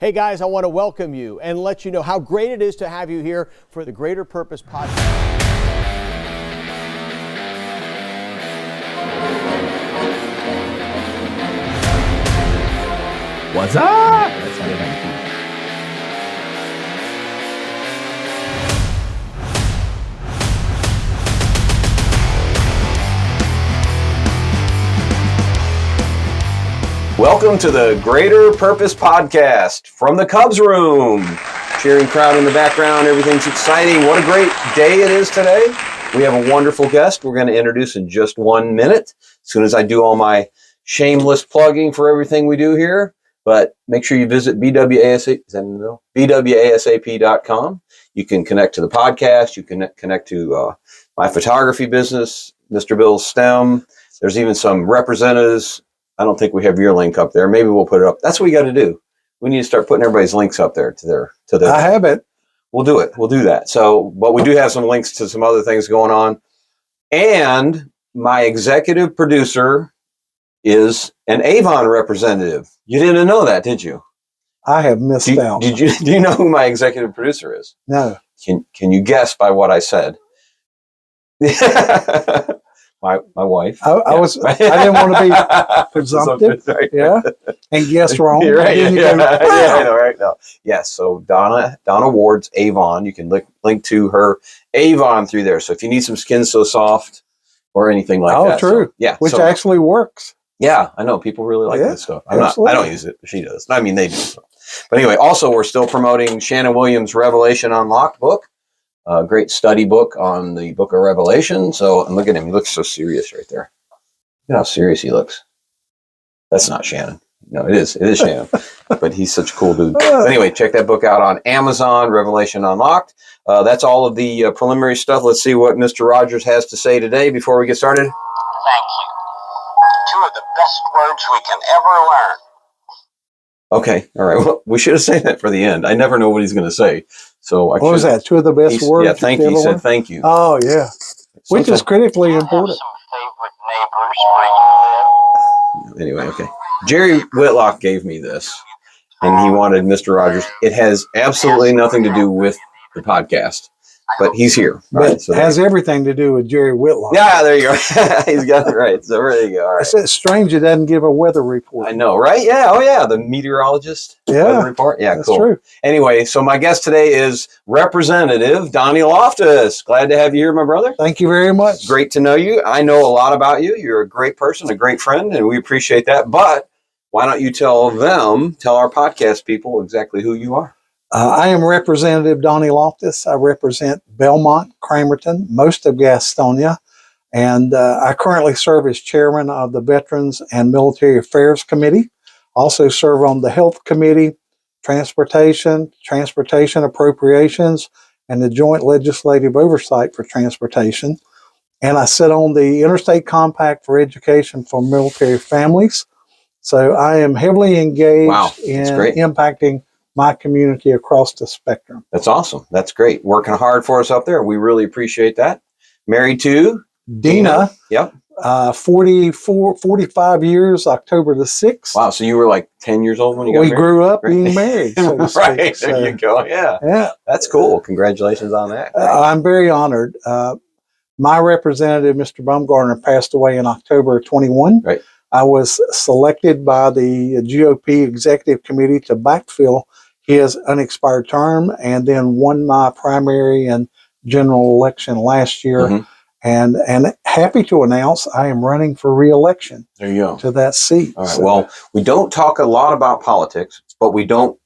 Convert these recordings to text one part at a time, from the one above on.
Hey guys, I want to welcome you and let you know how great it is to have you here for the Greater Purpose Podcast. What's up? That's how they Welcome to the Greater Purpose Podcast from the Cubs room. Cheering crowd in the background. Everything's exciting. What a great day it is today. We have a wonderful guest we're going to introduce in just 1 minute, as soon as I do all my shameless plugging for everything we do here. But make sure you visit bwasap.com. You can connect to the podcast. You can connect to my photography business, Mr. Bill's STEM. There's even some representatives. I don't think we have your link up there. Maybe we'll put it up. That's what we got to do. We need to start putting everybody's links up there to their. I have it. We'll do it. We'll do that. So, but we do have some links to some other things going on. And my executive producer is an Avon representative. You didn't know that, did you? I have missed out. Do you know who my executive producer is? No. Can you guess by what I said? My wife. I didn't want to be presumptive. Right. Yeah. And guess wrong. Right. Then you go, Yeah, I know, right? No. Yes. So Donna Ward's Avon. You can link to her Avon through there. So if you need some Skin So Soft or anything like that. Oh, true. So, yeah. Which actually works. Yeah, I know people really like this stuff. I don't use it. She does. I mean, they do. So. But anyway, also we're still promoting Shannon Williams' Revelation Unlocked book. A great study book on the book of Revelation. So, and look at him. He looks so serious right there. Look at how serious he looks. That's not Shannon. No, it is. It is Shannon. But he's such a cool dude. But anyway, check that book out on Amazon, Revelation Unlocked. That's all of the preliminary stuff. Let's see what Mr. Rogers has to say today before we get started. Thank you. Two of the best words we can ever learn. Okay. All right. Well, we should have said that for the end. I never know what he's going to say. So What was that? Two of the best words? Yeah, thank you. He said thank you. Oh, yeah. Which is critically important. Some favorite neighbors where you live? Anyway, okay. Jerry Whitlock gave me this, and he wanted Mr. Rogers. It has absolutely nothing to do with the podcast, but he's here. But Right, so it has everything to do with Jerry Whitlock. yeah, there you go. He's got it right. So there you go. All right. It's strange it doesn't give a weather report. I know, right? Yeah. Oh, yeah. The meteorologist weather report. Yeah, that's cool. true. Anyway, so my guest today is Representative Donnie Loftis. Glad to have you here, my brother. Thank you very much. Great to know you. I know a lot about you. You're a great person, a great friend, and we appreciate that. But why don't you tell our podcast people exactly who you are? I am Representative Donnie Loftis. I represent Belmont, Cramerton, most of Gastonia, and I currently serve as chairman of the Veterans and Military Affairs Committee. Also serve on the Health Committee, Transportation Appropriations, and the Joint Legislative Oversight for Transportation. And I sit on the Interstate Compact for Education for Military Families. So I am heavily engaged in impacting my community across the spectrum. That's awesome. That's great. Working hard for us up there. We really appreciate that. Married to Dina. Yep. 45 years, October the 6th. Wow. So you were like 10 years old when you got married? We grew up being married. So to speak. Right. So, there you go. Yeah. Yeah. That's cool. Congratulations on that. I'm very honored. My representative, Mr. Baumgartner, passed away in October of 21. Right. I was selected by the GOP Executive Committee to backfill his unexpired term, and then won my primary and general election last year. Mm-hmm. And happy to announce I am running for re-election. There you go. To that seat. All right. So, well, we don't talk a lot about politics, but we don't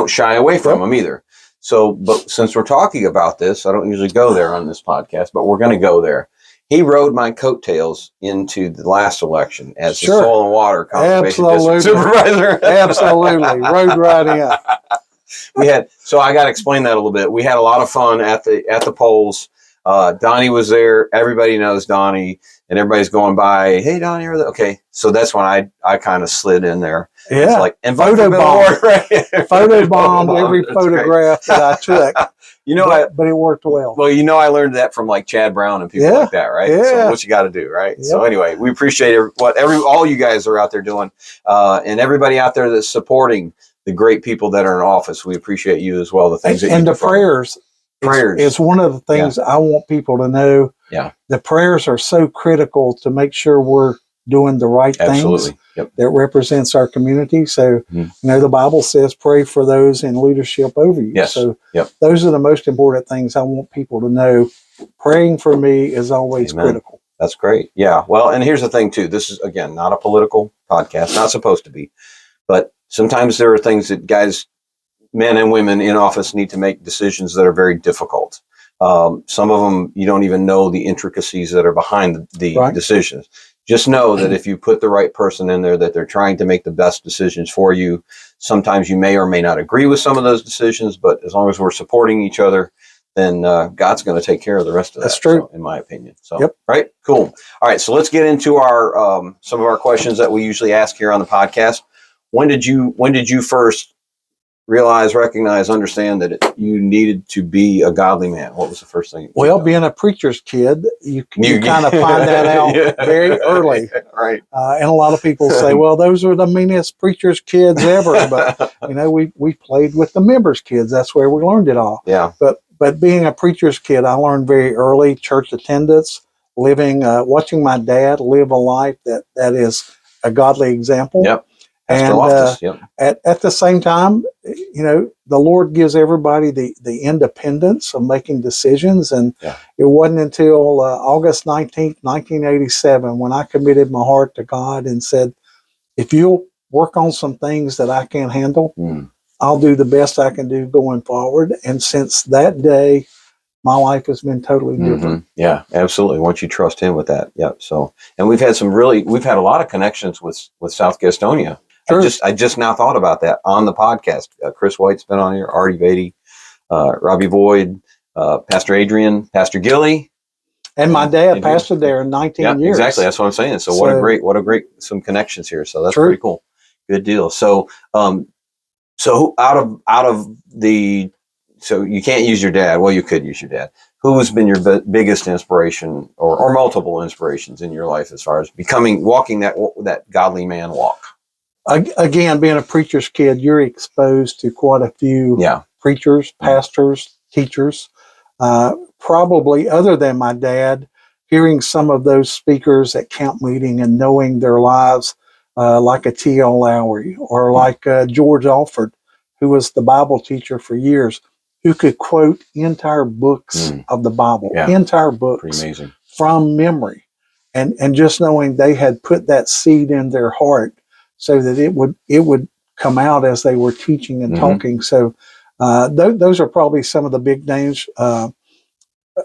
shy away from them either. So, but since we're talking about this, I don't usually go there on this podcast, but we're going to go there. He rode my coattails into the last election as the Soil and Water Conservation District Supervisor. Absolutely. Rode right in. So I got to explain that a little bit. We had a lot of fun at the polls. Donnie was there. Everybody knows Donnie, and everybody's going by, hey, Donnie, okay. So that's when I kind of slid in there. Yeah. It's like, and photobombed every photograph that I took. But it worked well. Well, I learned that from like Chad Brown and people like that, right? Yeah. So what you got to do, right? Yep. So anyway, we appreciate all you guys are out there doing, and everybody out there that's supporting the great people that are in office. We appreciate you as well. The things that and you the prayers is one of the things I want people to know. Yeah. The prayers are so critical to make sure we're doing the right things that represents our community. So, the Bible says pray for those in leadership over you. Yes. So those are the most important things I want people to know. Praying for me is always critical. That's great. Yeah. Well, and here's the thing too. This is, again, not a political podcast, not supposed to be, but sometimes there are things that guys, men and women in office need to make decisions that are very difficult. Some of them, you don't even know the intricacies that are behind the decisions. Just know that if you put the right person in there, that they're trying to make the best decisions for you. Sometimes you may or may not agree with some of those decisions, but as long as we're supporting each other, then God's going to take care of the rest of that. That's true, in my opinion. So, right, cool. All right, so let's get into our some of our questions that we usually ask here on the podcast. When did you first realize, recognize, understand that you needed to be a godly man? What was the first thing? Well, being a preacher's kid, you kind of find that out very early. Right. And a lot of people say, well, those are the meanest preacher's kids ever. But, we played with the members' kids. That's where we learned it all. Yeah. But being a preacher's kid, I learned very early church attendance, watching my dad live a life that is a godly example. Yep. And at the same time, the Lord gives everybody the independence of making decisions. And it wasn't until August 19th, 1987, when I committed my heart to God and said, if you'll work on some things that I can't handle, I'll do the best I can do going forward. And since that day, my life has been totally different. Yeah, absolutely. Once you trust Him with that. Yeah. So, and we've had a lot of connections with South Gastonia. Sure. I just now thought about that on the podcast. Chris White's been on here, Artie Beatty, Robbie Boyd, Pastor Adrian, Pastor Gilly. And my dad pastored there in 19 years. Exactly. That's what I'm saying. So what a great some connections here. So that's pretty cool. Good deal. So, so so you can't use your dad. Well, you could use your dad. Who has been your biggest inspiration or multiple inspirations in your life as far as walking that godly man walk? Again, being a preacher's kid, you're exposed to quite a few preachers, pastors, teachers. Probably other than my dad, hearing some of those speakers at camp meeting and knowing their lives, like a T.L. Lowry or like George Alford, who was the Bible teacher for years, who could quote entire books of the Bible, entire books. Pretty amazing. From memory. And just knowing they had put that seed in their heart so that it would come out as they were teaching and talking. So those are probably some of the big names.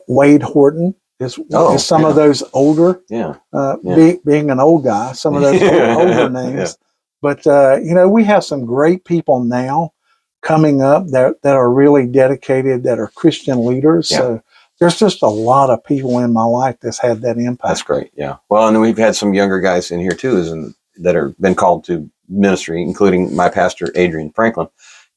Wade Horton is some of those older, being an old guy, some of those older names. But, we have some great people now coming up that are really dedicated, that are Christian leaders. So there's just a lot of people in my life that's had that impact. That's great. Yeah. Well, and then we've had some younger guys in here too, that are been called to ministry, including my pastor, Adrian Franklin.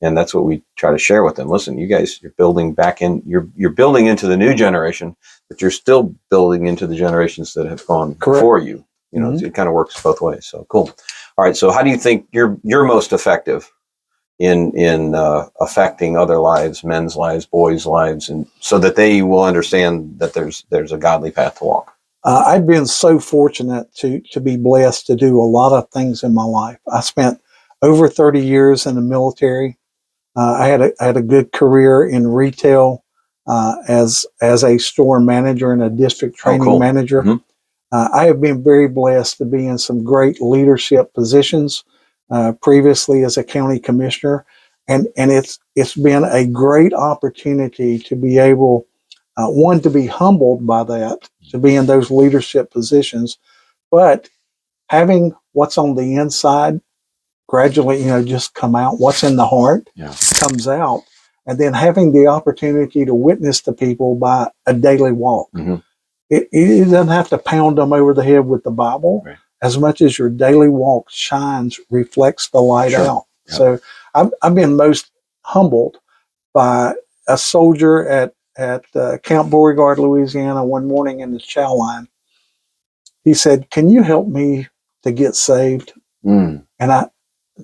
And that's what we try to share with them. Listen, you guys, you're building you're building into the new generation, but you're still building into the generations that have gone before you. It kind of works both ways. So cool. All right. So how do you think you're most effective in affecting other lives, men's lives, boys' lives, and so that they will understand that there's a godly path to walk? I've been so fortunate to be blessed to do a lot of things in my life. I spent over 30 years in the military. I had a good career in retail as a store manager and a district training manager. I have been very blessed to be in some great leadership positions. Previously as a county commissioner, and it's been a great opportunity to be able, one, to be humbled by that, to be in those leadership positions, but having what's on the inside gradually, just come out. What's in the heart comes out, and then having the opportunity to witness to people by a daily walk. It doesn't have to pound them over the head with the Bible. Right. As much as your daily walk reflects the light out. Yep. So I've been most humbled by a soldier at Camp Beauregard, Louisiana, one morning in the chow line. He said, "Can you help me to get saved?" And I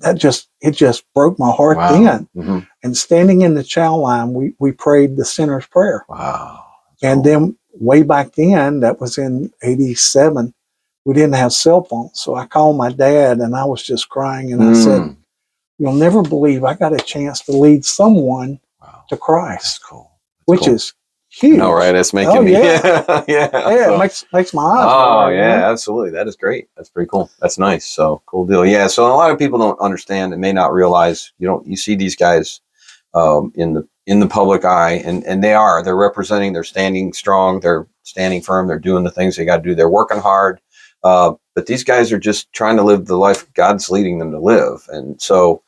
it just broke my heart Wow. then. Mm-hmm. And standing in the chow line, we prayed the sinner's prayer. Wow. That's And cool. then way back then, that was in 87, we didn't have cell phones. So I called my dad and I was just crying. And I said, you'll never believe I got a chance to lead someone wow. to That's Christ, cool. That's which cool. is huge. No, right? That's making me. Yeah. Yeah. Yeah, So, it makes my eyes oh, water. yeah, You know? absolutely. That is great. That's pretty cool. That's nice. So cool deal. Yeah. So a lot of people don't understand and may not realize, you see these guys in the public eye, and they're representing, they're standing strong, they're standing firm, they're doing the things they got to do, they're working hard. But these guys are just trying to live the life God's leading them to live. And so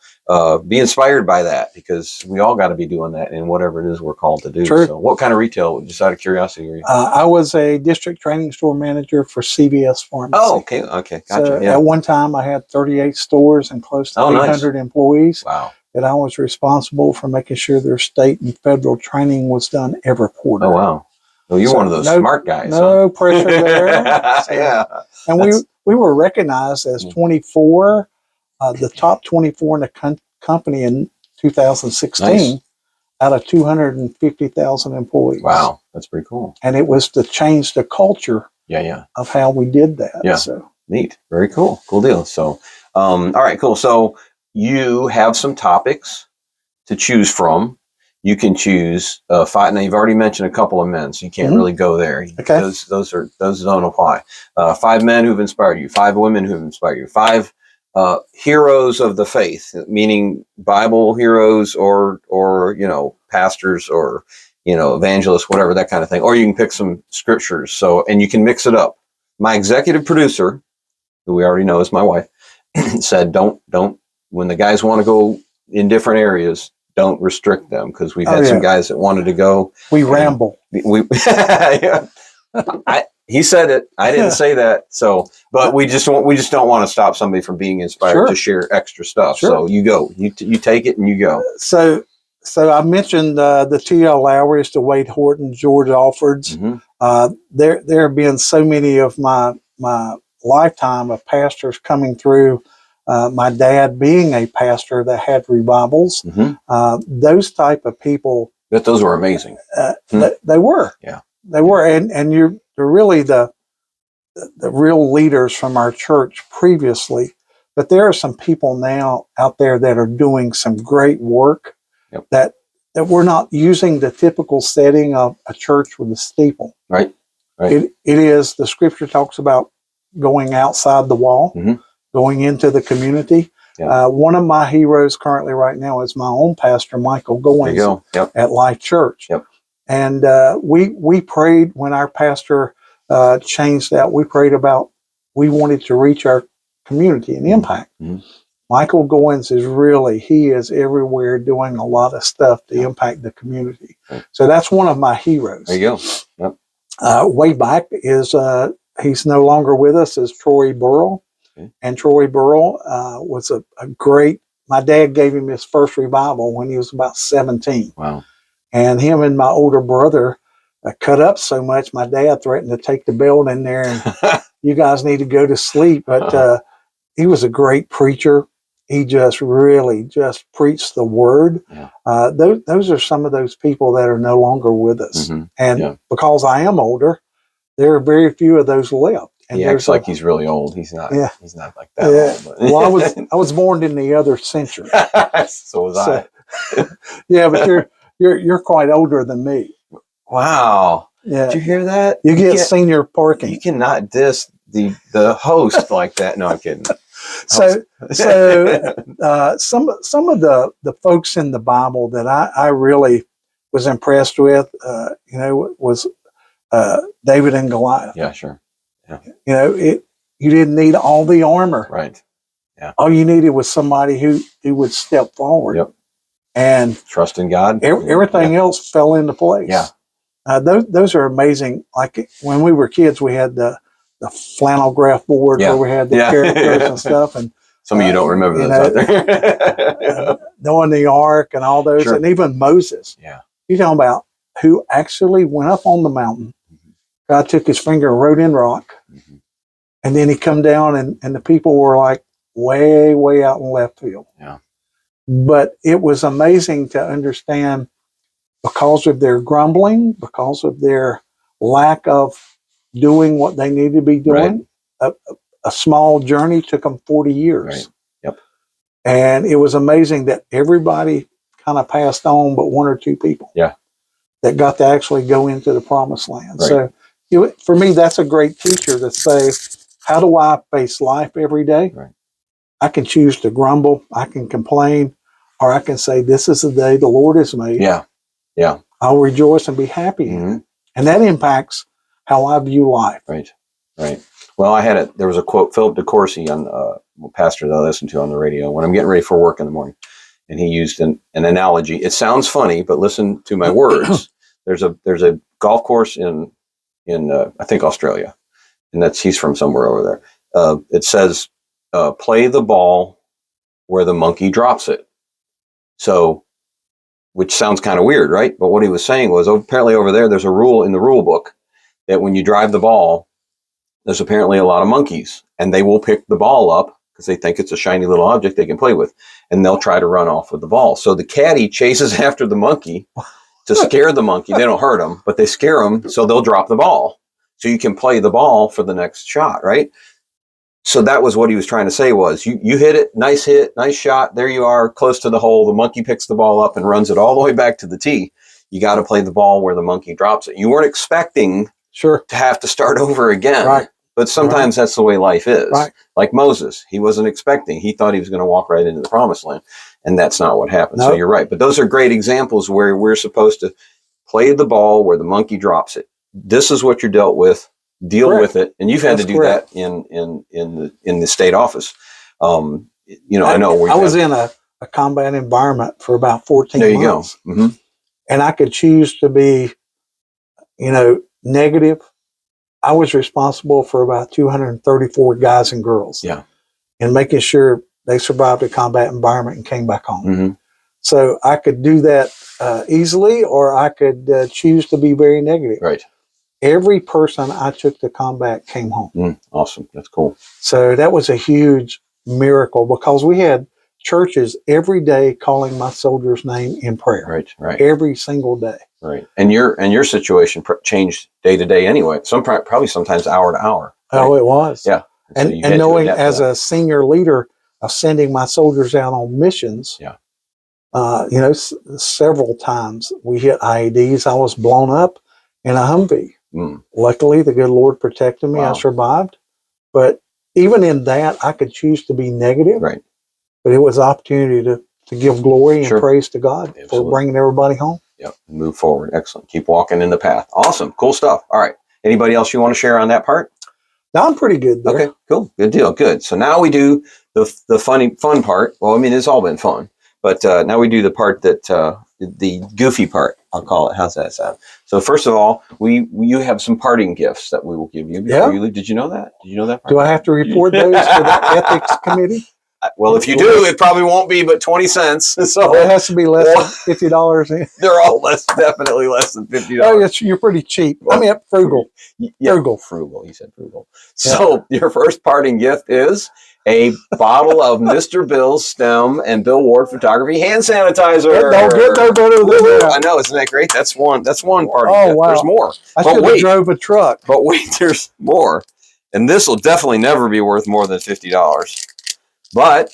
be inspired by that, because we all got to be doing that in whatever it is we're called to do. True. So what kind of retail, just out of curiosity, are you? I was a district training store manager for CVS Pharmacy. Oh, okay. Gotcha. So Yeah. at one time I had 38 stores and close to 800 employees. Wow. That I was responsible for making sure their state and federal training was done every quarter. Oh, wow. Well, you're one of those smart guys. No pressure there. So, yeah. And we were recognized as 24, the top 24 in the company in 2016 Nice. out of 250,000 employees. Wow. That's pretty cool. And it was to change the culture Yeah. of how we did that. Yeah. So Neat. Very cool. Cool deal. So, all right, cool. So you have some topics to choose from. You can choose 5. Now you've already mentioned a couple of men, so you can't really go there. Okay. Those don't apply. 5 men who've inspired you. 5 women who've inspired you. 5 heroes of the faith, meaning Bible heroes or pastors or evangelists, whatever, that kind of thing. Or you can pick some scriptures. So, and you can mix it up. My executive producer, who we already know is my wife, said, don't, when the guys want to go in different areas, don't restrict them, because we've had some guys that wanted to go. We ramble. Yeah. He said it. I didn't say that. So, but we just don't want to stop somebody from being inspired to share extra stuff. Sure. So you go, you take it and you go. So I mentioned the T.L. Lowrys, the Wade Horton, George Alfords. Mm-hmm. There have been so many of my lifetime of pastors coming through. My dad being a pastor that had revivals. Mm-hmm. Those type of people. But those were amazing. They were. Yeah. They were, and you're really the real leaders from our church previously. But there are some people now out there that are doing some great work. Yep. that we're not using the typical setting of a church with a steeple. Right. It is, the scripture talks about going outside the wall, going into the community. Yeah. One of my heroes currently right now is my own pastor, Michael Goins, at Life Church. Yep. And we prayed when our pastor changed that. We prayed about, we wanted to reach our community and impact. Mm-hmm. Michael Goins he is everywhere doing a lot of stuff to impact the community. Right. So that's one of my heroes. There you go. Yep. Way back is, he's no longer with us, is Troy Burrell. Okay. And Troy Burrell was a great, my dad gave him his first revival when he was about 17. Wow. And him and my older brother cut up so much, my dad threatened to take the building there and you guys need to go to sleep. But he was a great preacher. He just really just preached the word. Yeah. Those are some of those people that are no longer with us. Mm-hmm. And because I am older, there are very few of those left. And he acts like he's really old. He's not. Yeah. He's not like that. Yeah. Old, well, I was born in the other century. So was I. Yeah, but you're quite older than me. Wow. Yeah. Did you hear that? You get senior parking. You cannot diss the host like that. No, I'm kidding. So some of the folks in the Bible that I really was impressed with, was David and Goliath. Yeah, sure. Yeah. You didn't need all the armor. Right. Yeah. All you needed was somebody who would step forward. Yep. And trust in God. Everything else fell into place. Yeah. Those are amazing. Like when we were kids, we had the flannel graph board where we had the characters and stuff. And some of you don't remember those out there. Noah the Ark and all those, and even Moses. Yeah. You're talking about who actually went up on the mountain. Mm-hmm. God took his finger and wrote in rock. Mm-hmm. And then he come down and the people were like, way, way out in left field. Yeah. But it was amazing to understand, because of their grumbling, because of their lack of doing what they needed to be doing, a small journey took them 40 years. Right. Yep. And it was amazing that everybody kind of passed on but one or two people. Yeah. That got to actually go into the promised land. Right. So for me, that's a great teacher to say, how do I face life every day? Right. I can choose to grumble, I can complain, or I can say, this is the day the Lord has made. Yeah. Yeah. I'll rejoice and be happy in it. And that impacts how I view life. Right. Right. Well, there was a quote, Philip DeCourcy, on a pastor that I listen to on the radio when I'm getting ready for work in the morning. And he used an analogy. It sounds funny, but listen to my words. There's a golf course in I think Australia, and he's from somewhere over there. It says, play the ball where the monkey drops it. So, which sounds kind of weird, right? But what he was saying was, apparently over there's a rule in the rule book that when you drive the ball, there's apparently a lot of monkeys, and they will pick the ball up because they think it's a shiny little object they can play with, and they'll try to run off with the ball. So the caddy chases after the monkey to scare the monkey. They don't hurt him, but they scare him, so they'll drop the ball. So you can play the ball for the next shot, right? So that was what he was trying to say was, you hit it, nice shot, there you are, close to the hole. The monkey picks the ball up and runs it all the way back to the tee. You got to play the ball where the monkey drops it. You weren't expecting to have to start over again. Right. But sometimes that's the way life is. Right. Like Moses, he wasn't expecting. He thought he was going to walk right into the promised land. And that's not what happened. Nope. So you're right. But those are great examples where we're supposed to play the ball where the monkey drops it. This is what you're dealt with. Deal with it. And you've had to do that in the state office. I know. I was in a combat environment for about 14 there you months. go. Mm-hmm. And I could choose to be, negative. I was responsible for about 234 guys and girls. Yeah. And making sure they survived a combat environment and came back home. Mm-hmm. So I could do that easily, or I could choose to be very negative. Right. Every person I took to combat came home. Awesome. That's cool. So that was a huge miracle, because we had churches every day calling my soldier's name in prayer. Right. Right. Every single day. Right. And your situation changed day to day anyway. Probably sometimes hour to hour. Right? Oh, it was. Yeah. And knowing as a senior leader of sending my soldiers out on missions, several times we hit IEDs. I was blown up in a Humvee. Luckily, the good Lord protected me. Wow. I survived. But even in that, I could choose to be negative. Right. But it was an opportunity to give glory and praise to God for bringing everybody home. Yep. Move forward. Excellent. Keep walking in the path. Awesome. Cool stuff. All right. Anybody else you want to share on that part? No, I'm pretty good there. Okay, cool. Good deal. Good. So now we do the fun part. Well, I mean, it's all been fun, but now we do the part that the goofy part, I'll call it. How's that sound? So first of all, you have some parting gifts that we will give you before you leave. Did you know that? Did you know that part? Do I have to report those to the ethics committee? Well, if you do, it probably won't be but 20 cents. So it has to be less than $50. They're all definitely less than $50. Oh, yes, you're pretty cheap. I mean, frugal. Yeah, frugal. You said frugal. So your first parting gift is a bottle of Mr. Bill's STEM and Bill Ward Photography hand sanitizer. Don't get no better than that. I know, isn't that great? That's one parting gift. Wow. There's more. I should have drove a truck. But wait, there's more. And this will definitely never be worth more than $50. But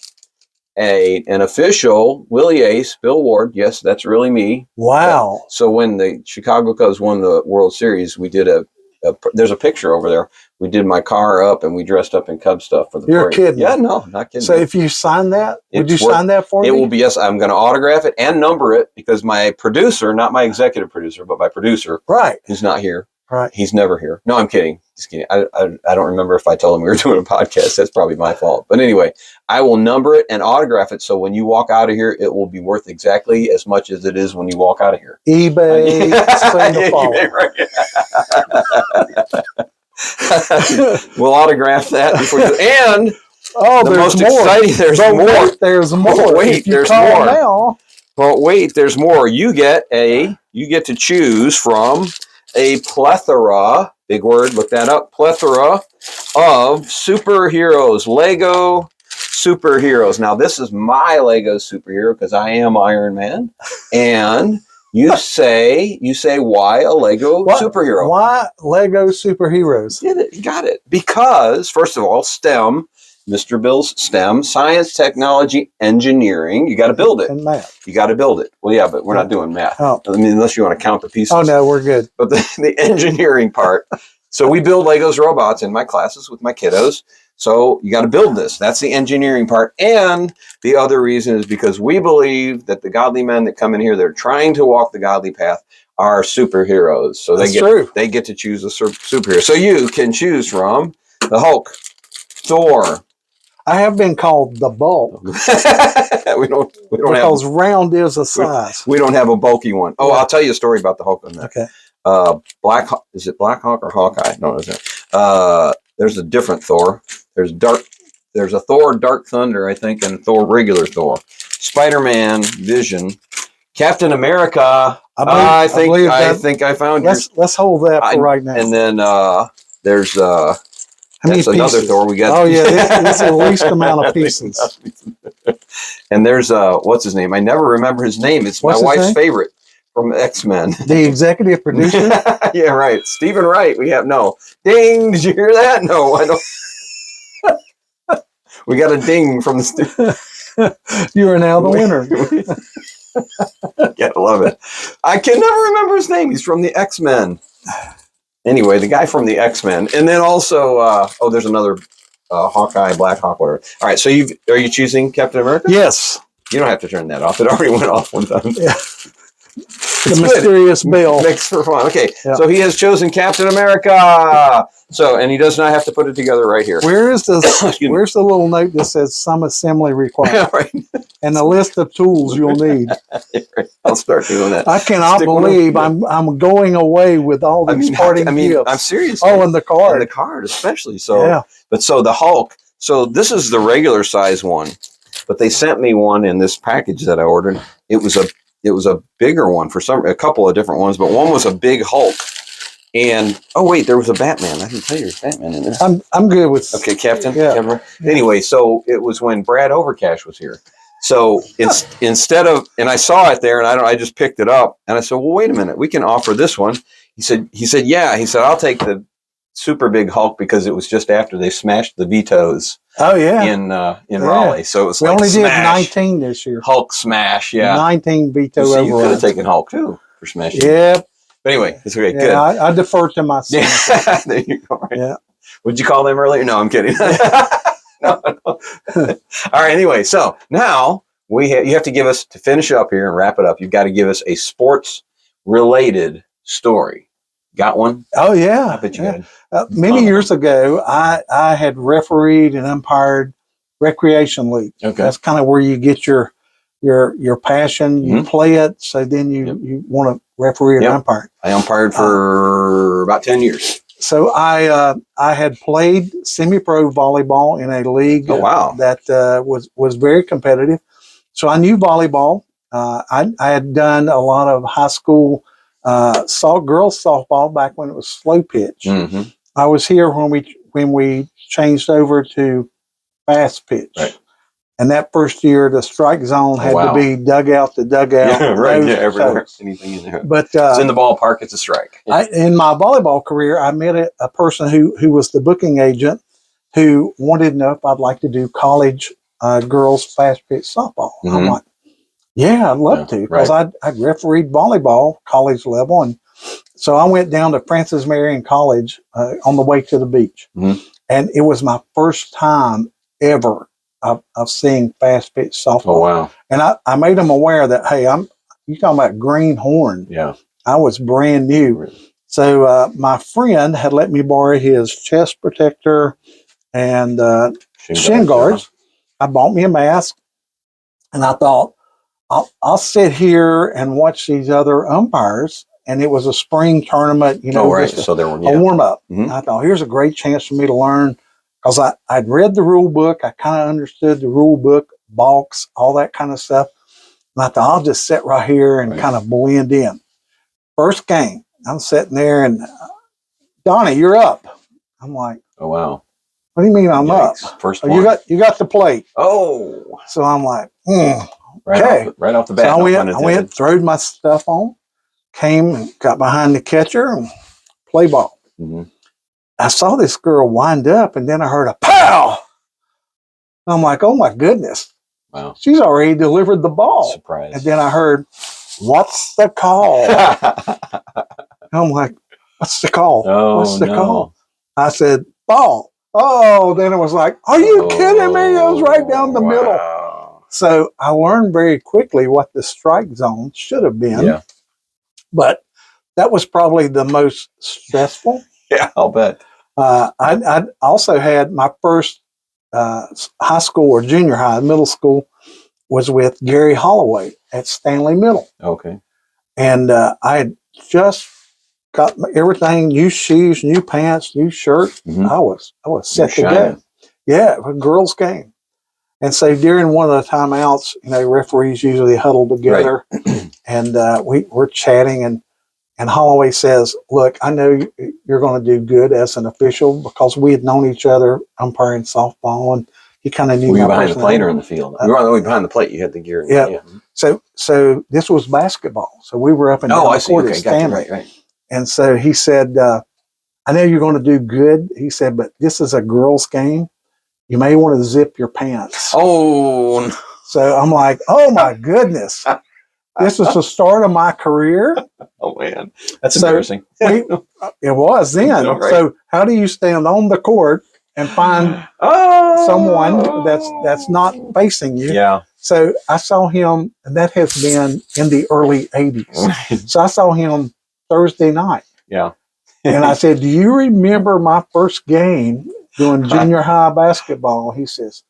an official Willie Ace, Bill Ward, yes, that's really me. Wow. So when the Chicago Cubs won the World Series, we did there's a picture over there. We did my car up and we dressed up in Cub stuff for the You're parade. kidding. Yeah, no, not kidding. So if you sign that, would you sign that for me? It will be, yes, I'm going to autograph it and number it, because my producer, not my executive producer, but my producer, who's not here. Right. He's never here. No, I'm kidding. Just kidding. I don't remember if I told him we were doing a podcast. That's probably my fault. But anyway, I will number it and autograph it, so when you walk out of here, it will be worth exactly as much as it is when you walk out of here. eBay. We'll autograph that before you. And there's more. There's more. Wait, there's more. Now. But wait, there's more. You get to choose from a plethora, big word, look that up, plethora of superheroes, Lego superheroes. Now, this is my Lego superhero because I am Iron Man. And you say why a Lego superhero? Why Lego superheroes? You got it. Because, first of all, STEM, Mr. Bill's STEM, science, technology, engineering. You got to build it. And math. You got to build it. Well, yeah, but we're not doing math. Oh. I mean, unless you want to count the pieces. Oh, no, we're good. But the engineering part. So we build Legos robots in my classes with my kiddos. So you got to build this. That's the engineering part. And the other reason is because we believe that the godly men that come in here, they're trying to walk the godly path, are superheroes. So they get to choose a superhero. So you can choose from the Hulk, Thor. I have been called the bulk. we don't because round is a size. We don't have a bulky one. Oh, yeah. I'll tell you a story about the Hulk on that. Okay. Is it Black Hawk or Hawkeye? No, is it? There's a different Thor. There's a Thor Dark Thunder, I think, and Thor regular Thor. Spider-Man, Vision, Captain America. I think I found yours. Let's hold that for right now. And then there's that's another Thor. We got. Oh yeah, that's the least amount of pieces. And there's what's his name? I never remember his name. It's my wife's favorite from X-Men. The executive producer. Yeah, right. Stephen Wright. We have no ding. Did you hear that? No, I don't. We got a ding from the. You are now the winner. Gotta love it. I can never remember his name. He's from the X-Men. Anyway, the guy from the X-Men, and then also, there's another Hawkeye, Black Hawk, whatever. All right, so are you choosing Captain America? Yes. You don't have to turn that off. It already went off one time. Yeah. The mysterious bell. Makes for fun. Okay, yeah. So he has chosen Captain America. So, and he does not have to put it together right here. Where's the little note that says some assembly required? Yeah, right. And the list of tools you'll need. I'll start doing that. I cannot believe I'm going away with all these parting gifts. I'm serious. Oh, and the card. And the card, especially. So, yeah. But so the Hulk. So this is the regular size one, but they sent me one in this package that I ordered. It was a bigger one for a couple of different ones, but one was a big Hulk. And there was a Batman. I didn't tell you there's Batman in there. I'm good with. Okay, Captain. Yeah. Anyway, so it was when Brad Overcash was here. So it's instead of, and I saw it there, and I just picked it up, and I said, well, wait a minute, we can offer this one. He said, yeah. He said, I'll take the super big Hulk because it was just after they smashed the Vetoes. Oh yeah. In Raleigh, so it was we only did 19 this year. Hulk smash, yeah. 19 Veto over. You could have taken Hulk too for smashing. Yeah. But anyway, it's okay. Yeah, good. I defer to my son. Yeah. There you go. Right. Yeah. What'd you call them earlier? No, I'm kidding. No. All right. Anyway, so now you have to give us, to finish up here and wrap it up. You've got to give us a sports related story. Got one? Oh yeah. I bet you did. Many years ago, I had refereed and umpired recreation league. Okay. That's kind of where you get your passion. You play it, so then you want to referee and umpire. I umpired for about 10 years. So I had played semi-pro volleyball in a league. Oh, wow. That was very competitive. So I knew volleyball. I had done a lot of high school girls softball back when it was slow pitch. Mm-hmm. I was here when we changed over to fast pitch. Right. And that first year, the strike zone had to be dugout to dugout. Yeah, right. Yeah, everywhere. Anything in there. But it's in the ballpark. It's a strike. In my volleyball career, I met a person who was the booking agent who wanted to know if I'd like to do college girls fast pitch softball. Mm-hmm. I'm like, yeah, I'd love to, because I'd refereed volleyball college level, and so I went down to Francis Marion College on the way to the beach, and it was my first time ever of seeing fast pitch softball. Oh wow! And I made them aware that, hey, you talking about greenhorn? Yeah, I was brand new. Really? So my friend had let me borrow his chest protector and shin guards. I bought me a mask, and I thought, I'll sit here and watch these other umpires. And it was a spring tournament, So there were a warm up. Mm-hmm. I thought, here's a great chance for me to learn, because I'd read the rule book. I kind of understood the rule book, balks, all that kind of stuff. And I thought, I'll just sit right here and kind of blend in. First game, I'm sitting there, and Donnie, you're up. I'm like, oh wow. What do you mean I'm up? First Oh, one. you got the plate. Oh, So I'm like, right off the bat. So no I pun intended. went, throwed my stuff on, came and got behind the catcher and play ball. Mm-hmm. I saw this girl wind up, and then I heard a pow. I'm like, oh my goodness. Wow. She's already delivered the ball. Surprise. And then I heard, what's the call? I'm like, what's the call? Oh, what's the no. call? I said, ball. Oh, then it was like, are you kidding me? It was right down the middle. So I learned very quickly what the strike zone should have been. Yeah. But that was probably the most stressful. Yeah, I'll bet. I also had my first high school or junior high, middle school, was with Gary Holloway at Stanley Middle. Okay. And I had just got everything, new shoes, new pants, new shirt. Mm-hmm. I was set to go. Yeah, a girls' game. And so during one of the timeouts, referees usually huddle together, right. And we're chatting, and Holloway says, look, I know you're going to do good as an official, because we had known each other umpiring softball, and he kind of knew. Were you behind the plate or in the field? You were behind the plate. You had the gear. Yeah. So this was basketball. So we were up in the court at Stanley. Right. And so he said, I know you're going to do good. He said, but this is a girls' game. You may want to zip your pants. Oh. So I'm like, oh my goodness. This is the start of my career. Oh man, that's embarrassing. It was then. Right. So how do you stand on the court and find someone that's not facing you? Yeah. So I saw him, and that has been in the early 80s. So I saw him Thursday night. Yeah. And I said, do you remember my first game doing junior high basketball? He says,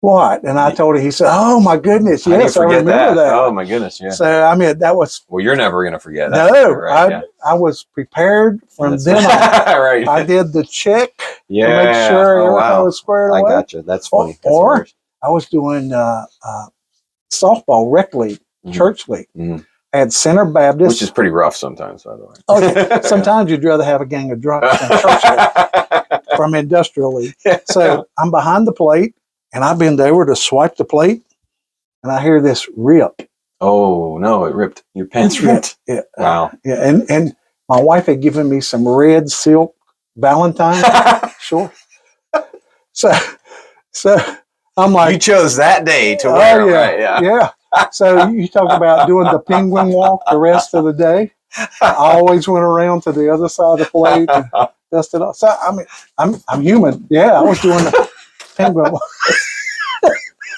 what? And I told him, he said, oh my goodness, yes, I remember that. Oh my goodness, yeah. So, I mean, that was... Well, you're never going to forget. No, right, I was prepared from then on. Right. I did the check to make sure everything was squared away. I gotcha. That's funny. Or I was doing softball, rec league, church league. Mm-hmm. I had Center Baptist. Which is pretty rough sometimes, by the way. Okay. Sometimes you'd rather have a gang of drunks than church league from industrial league. So I'm behind the plate, and I bend over to swipe the plate, and I hear this rip. Oh, no, it ripped. Your pants ripped. Yeah. Wow. Yeah, and my wife had given me some red silk Valentine short. So I'm like... You chose that day to wear right? Yeah. So you talk about doing the penguin walk the rest of the day. I always went around to the other side of the plate and dusted off. So, I mean, I'm human. Yeah, I was doing the penguin walk.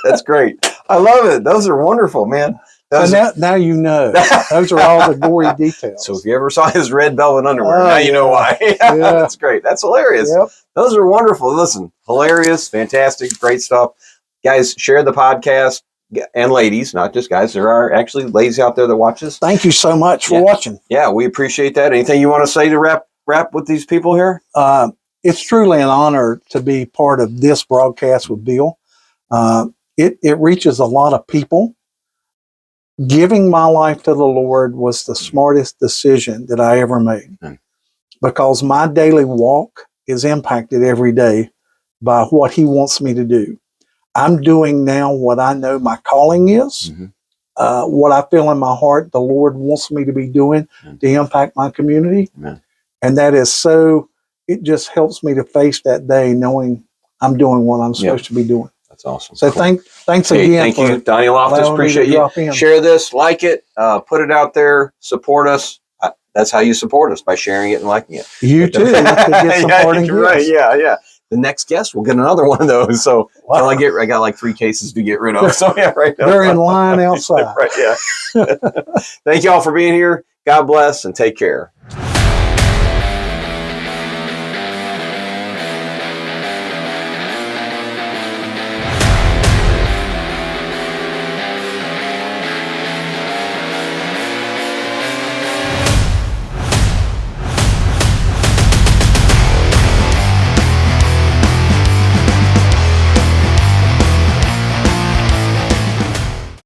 That's great. I love it. Those are wonderful, man. So now you know. Those are all the gory details. So if you ever saw his red velvet underwear, now you know why. Yeah. That's great. That's hilarious. Yep. Those are wonderful. Listen, hilarious, fantastic, great stuff. Guys, share the podcast. And ladies, not just guys. There are actually ladies out there that watch us. Thank you so much for watching. Yeah, we appreciate that. Anything you want to say to wrap with these people here? It's truly an honor to be part of this broadcast with Bill. It reaches a lot of people. Giving my life to the Lord was the smartest decision that I ever made, because my daily walk is impacted every day by what He wants me to do. I'm doing now what I know my calling is, what I feel in my heart the Lord wants me to be doing to impact my community. And that is so, it just helps me to face that day knowing I'm doing what I'm supposed to be doing. That's awesome. So cool. Thanks again. Thank you, Donnie Loftis. Appreciate you. Share this, like it, put it out there, support us. That's how you support us, by sharing it and liking it. You too. To get supporting you're right. Yeah. The next guest, we'll get another one of those. So I got like 3 cases to get rid of. So right now. They're in line outside. Right. Yeah. Thank you all for being here. God bless and take care.